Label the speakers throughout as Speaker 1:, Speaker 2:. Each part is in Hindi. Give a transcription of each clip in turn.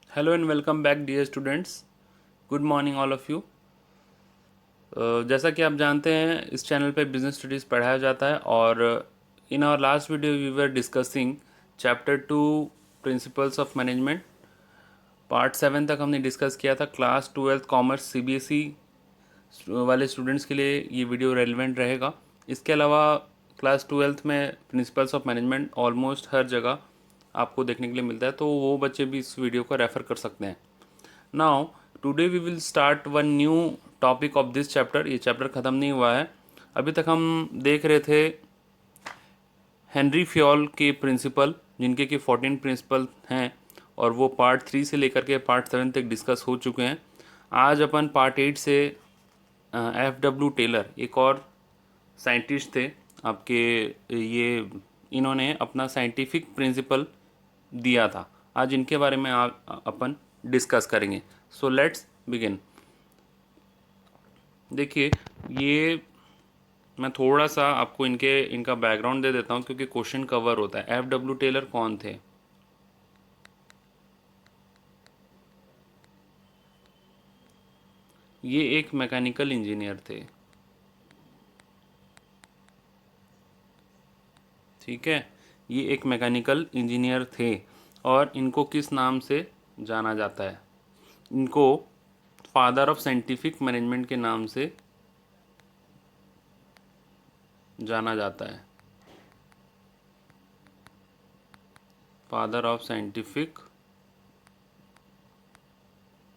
Speaker 1: Hello and welcome back dear students. Good morning all of you. जैसा कि आप जानते हैं इस चैनल पे बिजनेस स्टडीज़ पढ़ाया जाता है और in our last video we were discussing chapter 2 principles of management. Part 7 तक हमने डिस्कस किया था। क्लास 12th कॉमर्स सीबीएसई वाले स्टूडेंट्स के लिए ये वीडियो रेलिवेंट रहेगा। इसके अलावा क्लास 12th में प्रिंसिपल्स ऑफ मैनेजमेंट ऑलमोस्ट हर जगह आपको देखने के लिए मिलता है, तो वो बच्चे भी इस वीडियो को रेफ़र कर सकते हैं। Now today we will start one new topic of this chapter. ये चैप्टर ख़त्म नहीं हुआ है। अभी तक हम देख रहे थे हेनरी फ्योल के प्रिंसिपल, जिनके कि 14 प्रिंसिपल हैं और वो पार्ट 3 से लेकर के पार्ट 7 तक डिस्कस हो चुके हैं। आज अपन पार्ट 8 से F.W. टेलर, एक और साइंटिस्ट थे आपके, ये इन्होंने अपना साइंटिफिक प्रिंसिपल दिया था। आज इनके बारे में अपन डिस्कस करेंगे। सो लेट्स बिगिन। देखिए, ये मैं थोड़ा सा आपको इनका बैकग्राउंड दे देता हूँ क्योंकि क्वेश्चन कवर होता है। F.W. टेलर कौन थे? ये एक मैकेनिकल इंजीनियर थे, ठीक है। ये एक मैकेनिकल इंजीनियर थे और इनको किस नाम से जाना जाता है? इनको फादर ऑफ साइंटिफिक मैनेजमेंट के नाम से जाना जाता है। फादर ऑफ साइंटिफिक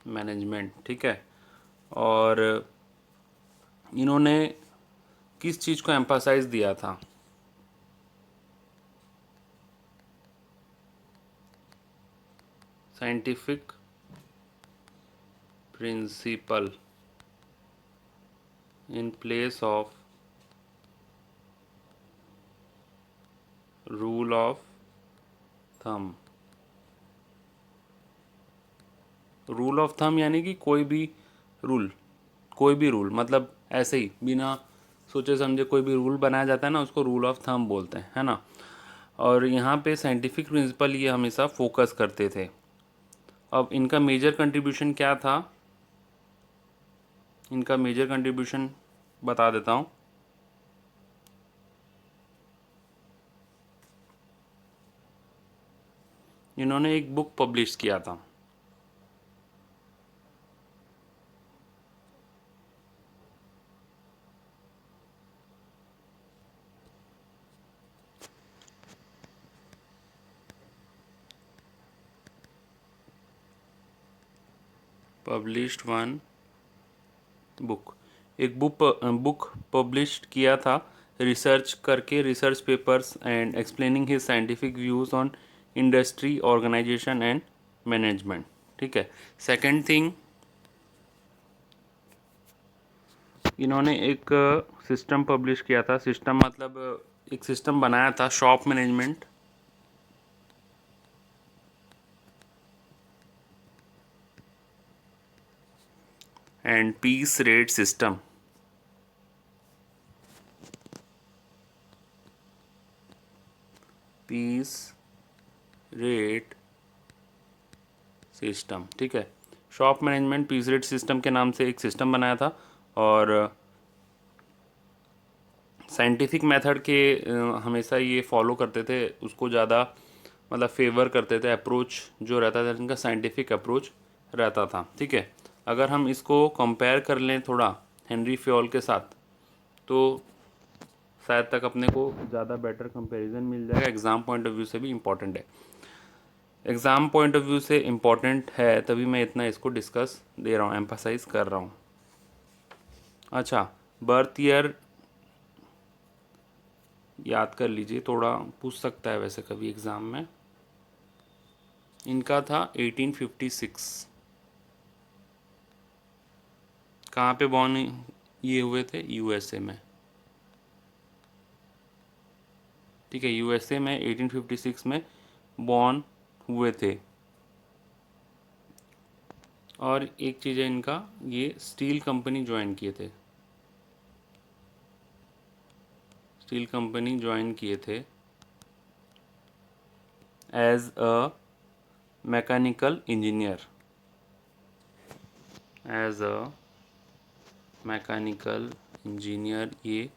Speaker 1: मैनेजमेंट, ठीक है। और इन्होंने किस चीज़ को एम्फासाइज दिया था? Scientific principle in place of rule of thumb. Rule of thumb यानी कि रूल कोई भी रूल, मतलब ऐसे ही बिना सोचे समझे कोई भी रूल बनाया जाता है ना, उसको रूल ऑफ थम बोलते हैं, है ना। और यहाँ पे साइंटिफिक प्रिंसिपल ये हमेशा फोकस करते थे। अब इनका मेजर कंट्रीब्यूशन क्या था? इनका मेजर कंट्रीब्यूशन बता देता हूँ। इन्होंने एक बुक पब्लिश किया था। पब्लिश्ड वन बुक, एक बुक पब्लिश किया था रिसर्च करके, research papers and explaining his scientific views on industry, organisation and management, ठीक है। सेकंड थिंग, इन्होंने एक सिस्टम पब्लिश किया था। सिस्टम मतलब एक सिस्टम बनाया था, shop management and piece rate system. Piece rate system, ठीक है। Shop management piece rate system के नाम से एक सिस्टम बनाया था और साइंटिफिक मेथड के हमेशा ये फॉलो करते थे, उसको ज़्यादा मतलब फेवर करते थे। अप्रोच जो रहता था इनका साइंटिफिक अप्रोच रहता था, ठीक है। अगर हम इसको कंपेयर कर लें थोड़ा हेनरी फ्योल के साथ, तो शायद तक अपने को ज़्यादा बेटर कंपैरिजन मिल जाएगा। एग्ज़ाम पॉइंट ऑफ व्यू से भी इम्पॉर्टेंट है। एग्ज़ाम पॉइंट ऑफ व्यू से इम्पॉर्टेंट है तभी मैं इतना इसको डिस्कस दे रहा हूँ, एम्फासाइज कर रहा हूँ। अच्छा, बर्थ ईयर याद कर लीजिए, थोड़ा पूछ सकता है वैसे कभी एग्ज़ाम में। इनका था 1856। कहाँ पे बॉर्न ये हुए थे? यूएसए में, ठीक है। यूएसए में 1856 में बॉर्न हुए थे। और एक चीज़ है इनका, ये स्टील कंपनी ज्वाइन किए थे। स्टील कंपनी ज्वाइन किए थे as a mechanical engineer, as a mechanical engineer ये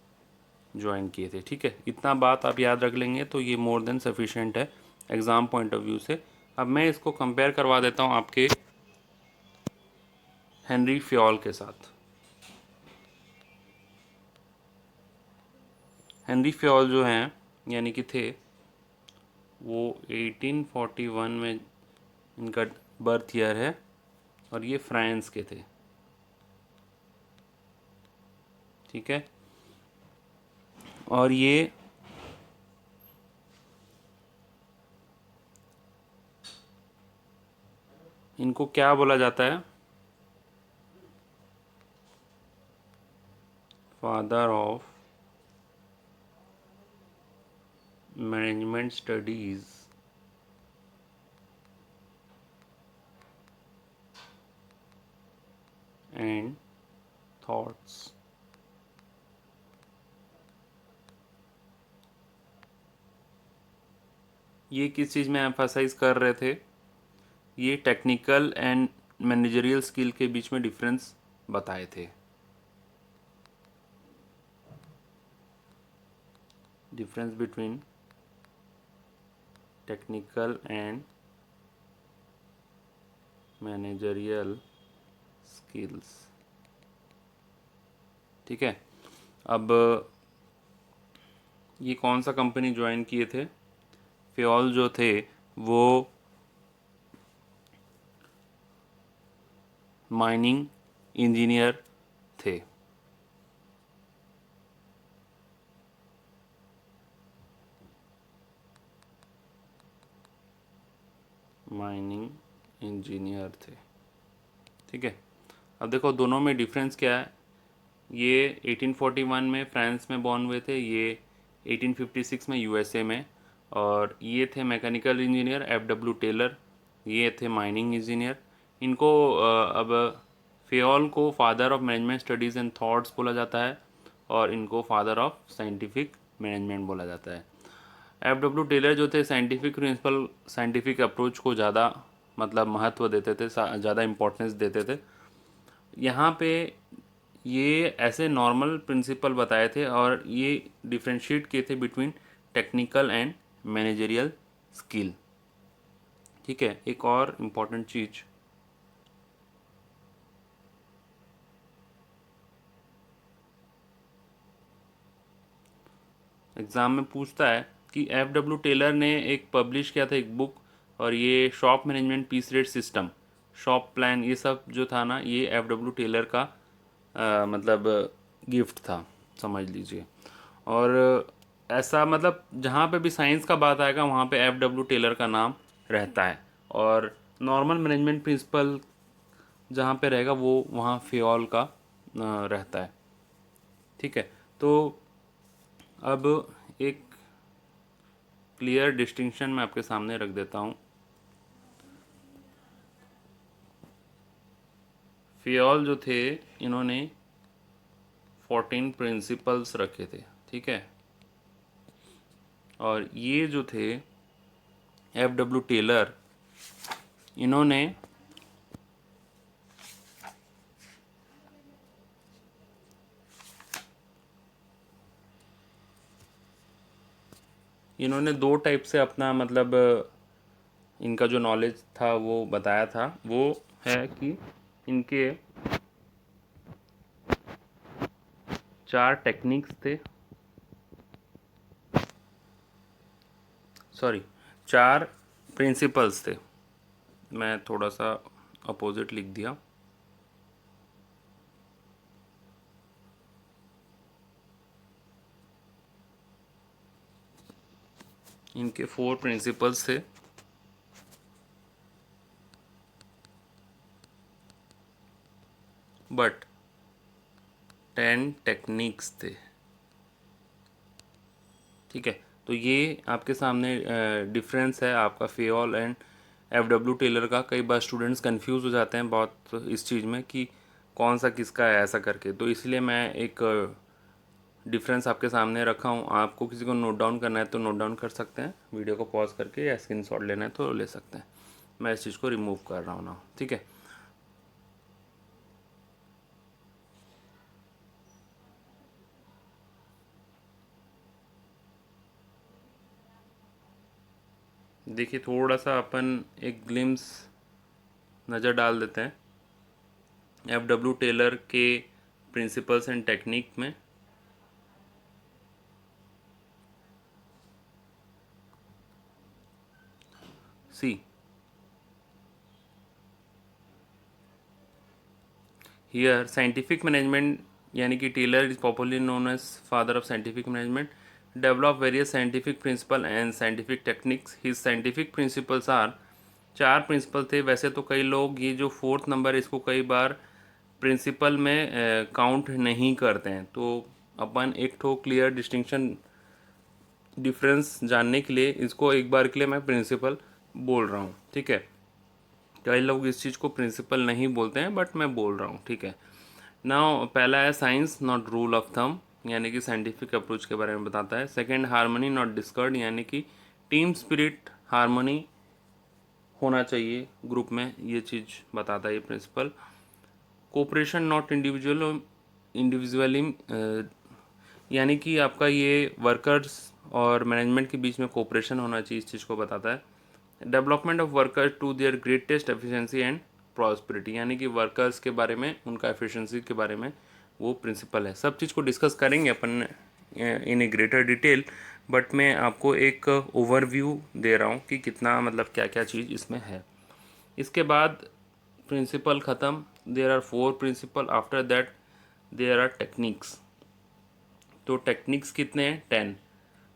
Speaker 1: ज्वाइन किए थे। ठीक है, इतना बात आप याद रख लेंगे तो ये मोर देन सफिशेंट है एग्ज़ाम पॉइंट ऑफ व्यू से। अब मैं इसको कंपेयर करवा देता हूँ आपके हेनरी फ्योल के साथ। हेनरी फ्योल जो हैं यानी कि थे वो 1841 में इनका बर्थ ईयर है और ये फ्रांस के थे। ठीक है, और ये इनको क्या बोला जाता है, father of management studies and thoughts. ये किस चीज़ में एम्फासाइज कर रहे थे, ये टेक्निकल एंड मैनेजरियल स्किल के बीच में डिफरेंस बताए थे। Difference between technical and managerial skills. ठीक है, अब ये कौन सा कंपनी ज्वाइन किए थे, फ्योल जो थे वो माइनिंग इंजीनियर थे। माइनिंग इंजीनियर थे। ठीक है, अब देखो दोनों में डिफरेंस क्या है। ये 1841 में फ्रांस में बॉर्न हुए थे, ये 1856 में यूएसए में, और ये थे mechanical engineer F W Taylor, ये थे माइनिंग इंजीनियर। इनको अब फेयोल को father of management studies and thoughts बोला जाता है और इनको फादर ऑफ साइंटिफिक मैनेजमेंट बोला जाता है। एफ डब्ल्यू टेलर जो थे साइंटिफिक प्रिंसिपल, साइंटिफिक अप्रोच को ज़्यादा मतलब महत्व देते थे, ज़्यादा इम्पोर्टेंस देते थे। यहाँ पे ये ऐसे नॉर्मल प्रिंसिपल बताए थे और ये डिफ्रेंशिएट किए थे between technical and managerial skill. ठीक है, एक और इम्पॉर्टेंट चीज़, एग्ज़ाम में पूछता है कि एफ डब्ल्यू टेलर ने एक पब्लिश किया था एक बुक, और ये shop management piece rate system, shop plan, ये सब जो था ना ये एफ डब्ल्यू टेलर का मतलब गिफ्ट था समझ लीजिए। और ऐसा मतलब जहाँ पे भी साइंस का बात आएगा वहाँ पे एफ डब्ल्यू टेलर का नाम रहता है, और नॉर्मल मैनेजमेंट प्रिंसिपल जहाँ पे रहेगा वो वहाँ फेयोल का रहता है। ठीक है, तो अब एक क्लियर डिस्टिंक्शन मैं आपके सामने रख देता हूँ। फेयोल जो थे इन्होंने 14 प्रिंसिपल्स रखे थे। ठीक है, और ये जो थे एफ डब्ल्यू टेलर, इन्होंने इन्होंने दो टाइप से अपना मतलब इनका जो नॉलेज था वो बताया था। वो है कि इनके 4 टेक्निक्स थे, सॉरी 4 प्रिंसिपल्स थे, मैं थोड़ा सा अपोजिट लिख दिया। इनके 4 प्रिंसिपल्स थे, बट 10 टेक्निक्स थे। ठीक है, तो ये आपके सामने डिफरेंस है आपका Fayol and F W Taylor का। कई बार स्टूडेंट्स कंफ्यूज हो जाते हैं बहुत इस चीज़ में कि कौन सा किसका है ऐसा करके, तो इसलिए मैं एक डिफरेंस आपके सामने रखा हूँ। आपको किसी को नोट डाउन करना है तो नोट डाउन कर सकते हैं, वीडियो को पॉज करके, या स्क्रीनशॉट लेना है तो ले सकते हैं। मैं इस चीज़ को रिमूव कर रहा हूँ ना, ठीक है। देखिए थोड़ा सा अपन एक ग्लिम्स नज़र डाल देते हैं एफ.डब्ल्यू. टेलर के प्रिंसिपल्स एंड टेक्निक में। सी हियर साइंटिफिक मैनेजमेंट, यानी कि Taylor is popularly known as father of scientific management, develop various scientific principle and scientific techniques. His scientific principles are, चार प्रिंसिपल थे। वैसे तो कई लोग ये जो फोर्थ नंबर इसको कई बार प्रिंसिपल में काउंट नहीं करते हैं, तो अपन एक ठो क्लियर डिस्टिंक्शन डिफरेंस जानने के लिए इसको एक बार के लिए मैं प्रिंसिपल बोल रहा हूँ, ठीक है। कई लोग इस चीज़ को प्रिंसिपल नहीं बोलते हैं बट मैं बोल रहा हूँ, ठीक है। नाउ पहला है science not rule of thumb, यानी कि साइंटिफिक अप्रोच के बारे में बताता है। सेकंड, हार्मनी नॉट डिस्कॉर्ड, यानी कि टीम स्पिरिट, हार्मनी होना चाहिए ग्रुप में, ये चीज़ बताता है ये प्रिंसिपल। कोऑपरेशन नॉट इंडिविजुअलिज्म, यानी कि आपका ये वर्कर्स और मैनेजमेंट के बीच में कोऑपरेशन होना चाहिए, इस चीज़ को बताता है। Development of workers to their greatest efficiency and prosperity, यानी कि वर्कर्स के बारे में, उनका एफिशिएंसी के बारे में वो प्रिंसिपल है। सब चीज़ को डिस्कस करेंगे अपन इन ए ग्रेटर डिटेल, बट मैं आपको एक ओवरव्यू दे रहा हूँ कि कितना मतलब क्या क्या चीज़ इसमें है। इसके बाद प्रिंसिपल ख़त्म। There are 4 principle, after that there are techniques. तो टेक्निक्स कितने हैं? 10।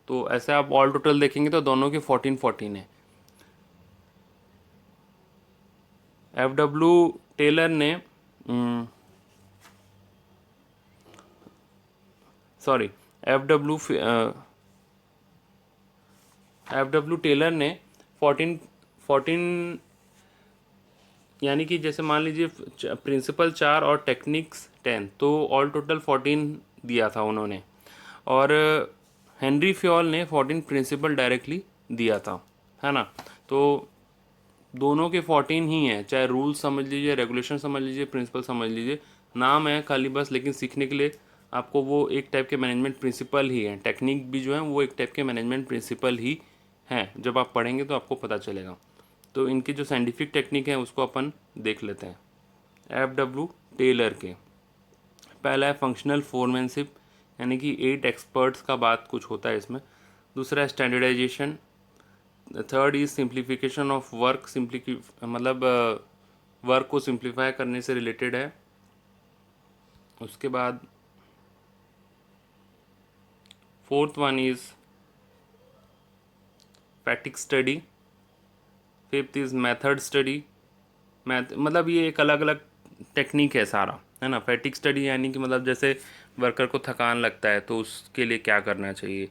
Speaker 1: तो ऐसे आप ऑल टोटल देखेंगे तो दोनों के 14 है। एफ.डब्ल्यू. टेलर ने सॉरी एफ.डब्ल्यू. टेलर ने 14 यानी कि जैसे मान लीजिए प्रिंसिपल 4 और टेक्निक्स 10, तो ऑल टोटल 14 दिया था उन्होंने। और हेनरी फ्योल ने 14 प्रिंसिपल डायरेक्टली दिया था, है ना। तो दोनों के 14 ही हैं, चाहे रूल समझ लीजिए, रेगुलेशन समझ लीजिए, प्रिंसिपल समझ लीजिए, नाम है खाली बस, लेकिन सीखने के लिए आपको वो एक टाइप के मैनेजमेंट प्रिंसिपल ही हैं। टेक्निक भी जो है वो एक टाइप के मैनेजमेंट प्रिंसिपल ही हैं, जब आप पढ़ेंगे तो आपको पता चलेगा। तो इनकी जो साइंटिफिक टेक्निक है उसको अपन देख लेते हैं। एफ.डब्ल्यू. टेलर के पहला है फंक्शनल फोरमैनशिप, यानी कि 8 एक्सपर्ट्स का बात कुछ होता है इसमें। दूसरा है standardisation. Third is simplification of work, मतलब वर्क को सिंप्लीफाई करने से रिलेटेड है। उसके बाद fourth one is fatigue study. Fifth is method study. मतलब ये एक अलग अलग टेक्निक है सारा, है ना। फैटिक स्टडी यानी कि मतलब जैसे वर्कर को थकान लगता है तो उसके लिए क्या करना चाहिए।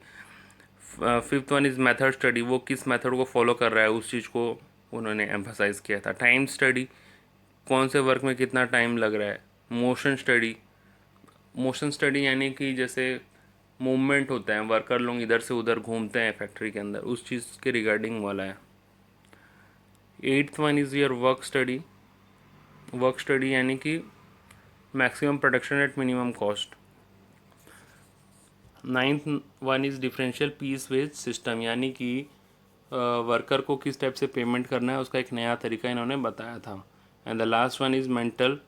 Speaker 1: Fifth one is method study, वो किस मेथड को फॉलो कर रहा है उस चीज़ को उन्होंने एम्फसाइज़ किया था। टाइम स्टडी, कौन से वर्क में कितना टाइम लग रहा है। मोशन स्टडी यानी कि जैसे मूवमेंट होता है, वर्कर लोग इधर से उधर घूमते हैं फैक्ट्री के अंदर, उस चीज़ के रिगार्डिंग वाला है। Eighth one is your work study यानी कि maximum production at minimum cost. Ninth one is differential piece wage system, यानी कि वर्कर को किस टाइप से पेमेंट करना है उसका एक नया तरीका इन्होंने बताया था। And the last one is mental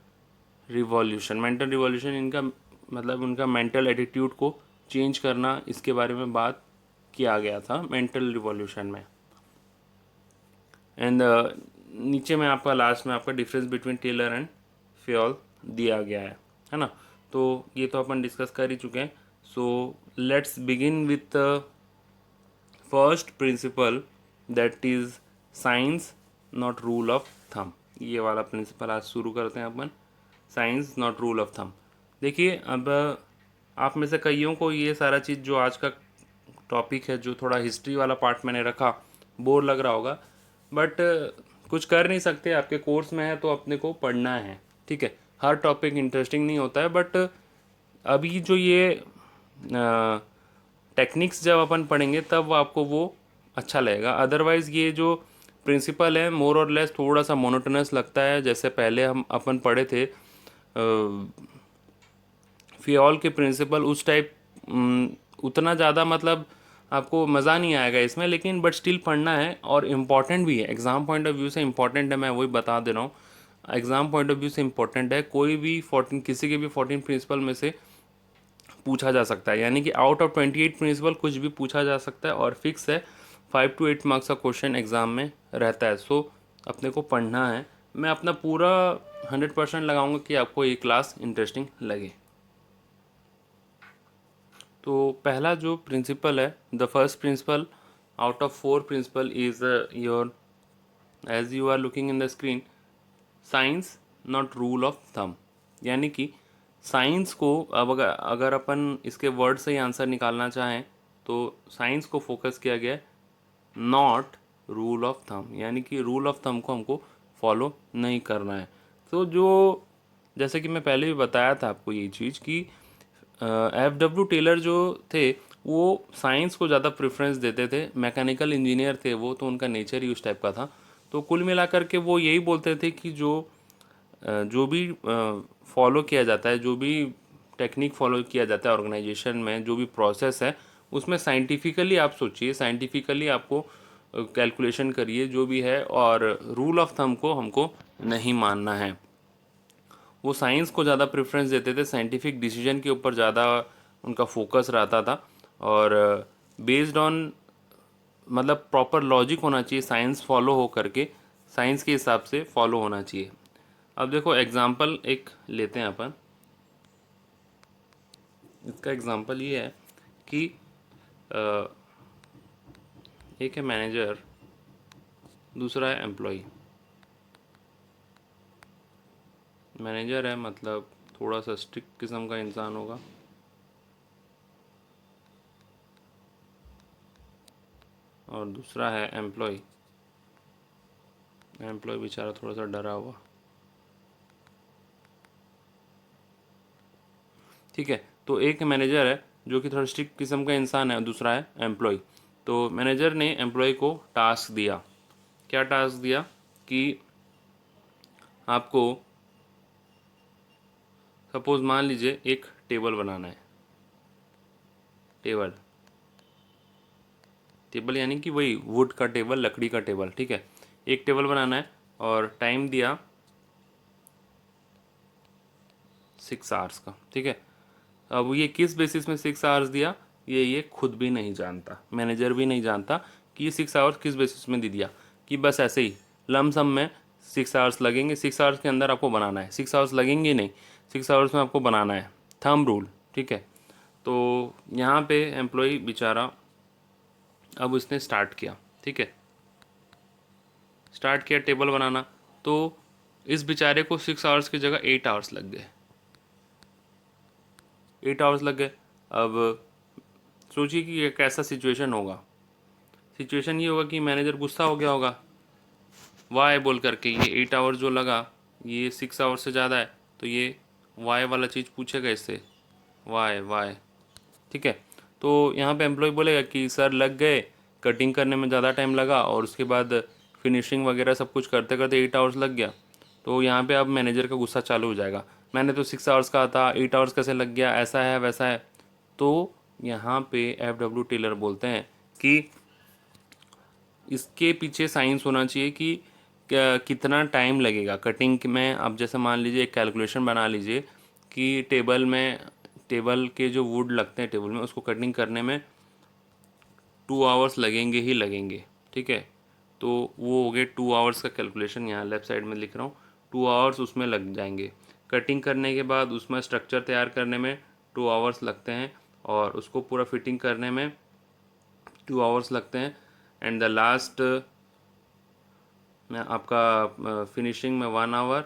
Speaker 1: revolution इनका मतलब उनका मेंटल एटीट्यूड को चेंज करना, इसके बारे में बात किया गया था मेंटल रिवॉल्यूशन में। एंड नीचे में आपका लास्ट में आपका difference between Taylor and Fayol दिया गया है ना। तो ये तो अपन डिस्कस कर ही चुके हैं। So let's begin with first principle, that is science not rule of thumb. ये वाला प्रिंसिपल आज शुरू करते हैं अपन, science not rule of thumb. देखिए अब आप में से कईयों को ये सारा चीज़ जो आज का टॉपिक है, जो थोड़ा हिस्ट्री वाला पार्ट मैंने रखा, बोर लग रहा होगा, बट कुछ कर नहीं सकते, आपके कोर्स में है तो अपने को पढ़ना है, ठीक है। हर टॉपिक इंटरेस्टिंग नहीं होता है, बट अभी जो ये टेक्निक्स जब अपन पढ़ेंगे तब आपको वो अच्छा लगेगा। अदरवाइज़ ये जो प्रिंसिपल है मोर और लेस थोड़ा सा मोनोटोनस लगता है, जैसे पहले हम अपन पढ़े थे फियोल के प्रिंसिपल, उस टाइप उतना ज़्यादा मतलब आपको मज़ा नहीं आएगा इसमें, लेकिन बट स्टिल पढ़ना है और इम्पॉर्टेंट भी है, एग्ज़ाम पॉइंट ऑफ व्यू से इम्पॉर्टेंट है, मैं वही बता दे रहा हूँ। एग्ज़ाम पॉइंट ऑफ व्यू से इम्पॉर्टेंट है, कोई भी 14 किसी के भी 14 प्रिंसिपल में से पूछा जा सकता है, यानी कि आउट ऑफ 28 प्रिंसिपल कुछ भी पूछा जा सकता है और फिक्स है 5 to 8 मार्क्स का क्वेश्चन एग्ज़ाम में रहता है। सो अपने को पढ़ना है, मैं अपना पूरा 100% लगाऊंगा कि आपको ये क्लास इंटरेस्टिंग लगे। तो पहला जो प्रिंसिपल है, the first principle out of 4 principle is your, as you are looking in the screen, science not rule of thumb. यानी कि साइंस को अब अगर अपन इसके वर्ड से ही आंसर निकालना चाहें तो साइंस को फोकस किया गया है नॉट रूल ऑफ थंब, यानी कि रूल ऑफ थंब को हमको फॉलो नहीं करना है। तो जो जैसे कि मैं पहले भी बताया था आपको ये चीज़ कि F.W. टेलर जो थे वो साइंस को ज़्यादा प्रेफरेंस देते थे, मैकेनिकल इंजीनियर थे वो, तो उनका नेचर ही उस टाइप का था। तो कुल मिलाकर के वो यही बोलते थे कि जो भी फॉलो किया जाता है, जो भी टेक्निक फॉलो किया जाता है ऑर्गेनाइजेशन में, जो भी प्रोसेस है उसमें साइंटिफिकली आप सोचिए, साइंटिफिकली आपको कैलकुलेशन करिए जो भी है, और रूल ऑफ थंब को हमको नहीं मानना है। वो साइंस को ज़्यादा प्रेफरेंस देते थे, साइंटिफिक डिसीजन के ऊपर ज़्यादा उनका फोकस रहता था, और बेस्ड ऑन मतलब प्रॉपर लॉजिक होना चाहिए, साइंस फॉलो हो करके साइंस के हिसाब से फॉलो होना चाहिए। अब देखो एग्जांपल एक लेते हैं अपन, इसका एग्जांपल ये है कि अ, एक है मैनेजर, दूसरा है एम्प्लॉय। मैनेजर है मतलब थोड़ा सा स्ट्रिक्ट किस्म का इंसान होगा, और दूसरा है एम्प्लॉय। एम्प्लॉय बेचारा थोड़ा सा डरा हुआ। ठीक है, तो एक मैनेजर है जो कि थोड़ा स्ट्रिक्ट किस्म का इंसान है, और दूसरा है एम्प्लॉय। तो मैनेजर ने एम्प्लॉय को टास्क दिया, क्या टास्क दिया कि आपको सपोज मान लीजिए एक टेबल बनाना है। टेबल टेबल यानी कि वही वुड का टेबल, लकड़ी का टेबल, ठीक है। एक टेबल बनाना है और टाइम दिया 6 आवर्स का, ठीक है। अब ये किस बेसिस में 6 आवर्स दिया, ये खुद भी नहीं जानता, मैनेजर भी नहीं जानता कि ये 6 आवर्स किस बेसिस में दे दिया, कि बस ऐसे ही लमसम में 6 आवर्स लगेंगे, 6 आवर्स के अंदर आपको बनाना है, 6 आवर्स लगेंगे नहीं, 6 आवर्स में आपको बनाना है, थंब रूल, ठीक है। तो यहाँ पे एम्प्लॉय बेचारा, अब उसने स्टार्ट किया, ठीक है, स्टार्ट किया टेबल बनाना, तो इस बेचारे को 6 आवर्स की जगह 8 आवर्स लग गए, 8 आवर्स लग गए। अब सोचिए कि ये कैसा सिचुएशन होगा। सिचुएशन ये होगा कि मैनेजर गुस्सा हो गया होगा, वाई बोल करके, ये 8 आवर्स जो लगा ये 6 आवर्स से ज़्यादा है, तो ये वाई वाला चीज़ पूछेगा इससे, वाई वाई, ठीक है। तो यहाँ पे एम्प्लॉय बोलेगा कि सर लग गए, कटिंग करने में ज़्यादा टाइम लगा और उसके बाद फिनिशिंग वगैरह सब कुछ करते करते 8 आवर्स लग गया। तो यहाँ पे अब मैनेजर का गुस्सा चालू हो जाएगा, मैंने तो 6 आवर्स कहा था, 8 आवर्स कैसे लग गया, ऐसा है वैसा है। तो यहाँ पे F.W. टेलर बोलते हैं कि इसके पीछे साइंस होना चाहिए कि कितना टाइम लगेगा कटिंग में। अब जैसे मान लीजिए एक कैलकुलेशन बना लीजिए कि टेबल के जो वुड लगते हैं टेबल में, उसको कटिंग करने में 2 आवर्स लगेंगे ही लगेंगे, ठीक है। तो वो हो गए 2 आवर्स का कैलकुलेशन, यहाँ लेफ्ट साइड में लिख रहा हूँ, 2 आवर्स उसमें लग जाएंगे। कटिंग करने के बाद उसमें स्ट्रक्चर तैयार करने में 2 आवर्स लगते हैं, और उसको पूरा फिटिंग करने में 2 आवर्स लगते हैं, एंड द लास्ट में आपका फिनिशिंग में 1 आवर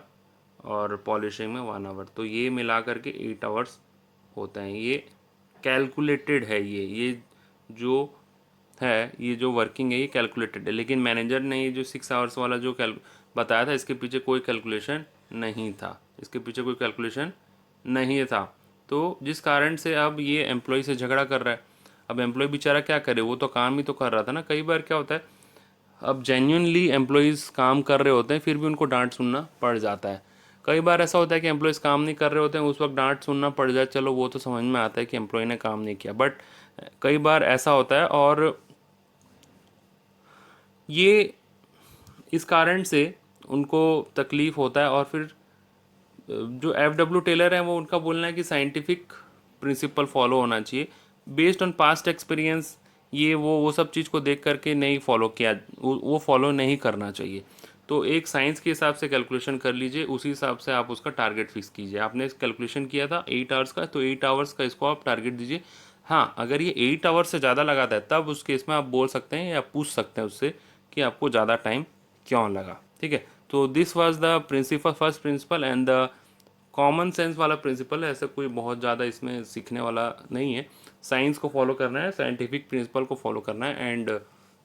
Speaker 1: और पॉलिशिंग में 1 आवर, तो ये मिला करके 8 आवर्स होते हैं। ये कैलकुलेटेड है, ये जो है, ये जो वर्किंग है ये कैलकुलेटेड है, लेकिन मैनेजर ने ये जो 6 आवर्स वाला जो बताया था, इसके पीछे कोई कैलकुलेशन नहीं था, इसके पीछे कोई कैलकुलेशन नहीं था। तो जिस कारण से अब ये एम्प्लॉय से झगड़ा कर रहा है। अब एम्प्लॉय बेचारा क्या करे, वो तो काम ही तो कर रहा था ना। कई बार क्या होता है, अब जेन्युइनली एम्प्लॉयज़ काम कर रहे होते हैं फिर भी उनको डांट सुनना पड़ जाता है। कई बार ऐसा होता है कि एम्प्लॉयज़ काम नहीं कर रहे होते हैं, उस वक्त डांट सुनना पड़ जाए, चलो वो तो समझ में आता है कि एम्प्लॉय ने काम नहीं किया, बट कई बार ऐसा होता है और ये इस कारण से उनको तकलीफ़ होता है। और फिर जो FW टेलर हैं वो उनका बोलना है कि साइंटिफिक प्रिंसिपल फॉलो होना चाहिए बेस्ड ऑन पास्ट एक्सपीरियंस। ये वो सब चीज़ को देख करके नहीं फॉलो किया, वो फॉलो नहीं करना चाहिए। तो एक साइंस के हिसाब से कैलकुलेशन कर लीजिए, उसी हिसाब से आप उसका टारगेट फिक्स कीजिए। आपने कैलकुलेशन किया था 8 आवर्स का, तो 8 आवर्स का इसको आप टारगेट दीजिए। हाँ, अगर ये 8 आवर्स से ज़्यादा लगाता है तब उस केस में आप बोल सकते हैं या पूछ सकते हैं उससे कि आपको ज़्यादा टाइम क्यों लगा। ठीक है, तो this was the principle, first principle and the common sense वाला प्रिंसिपल है। ऐसा कोई बहुत ज़्यादा इसमें सीखने वाला नहीं है। साइंस को फॉलो करना है, साइंटिफिक प्रिंसिपल को फॉलो करना है and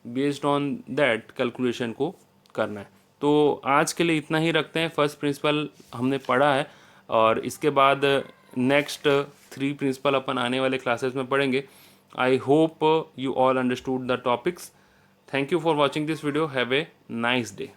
Speaker 1: based on that calculation को करना है। तो आज के लिए इतना ही रखते हैं। फर्स्ट प्रिंसिपल हमने पढ़ा है और इसके बाद नेक्स्ट 3 प्रिंसिपल अपन आने वाले क्लासेस में पढ़ेंगे। I hope you all understood the topics. Thank you for watching this video. Have a nice day.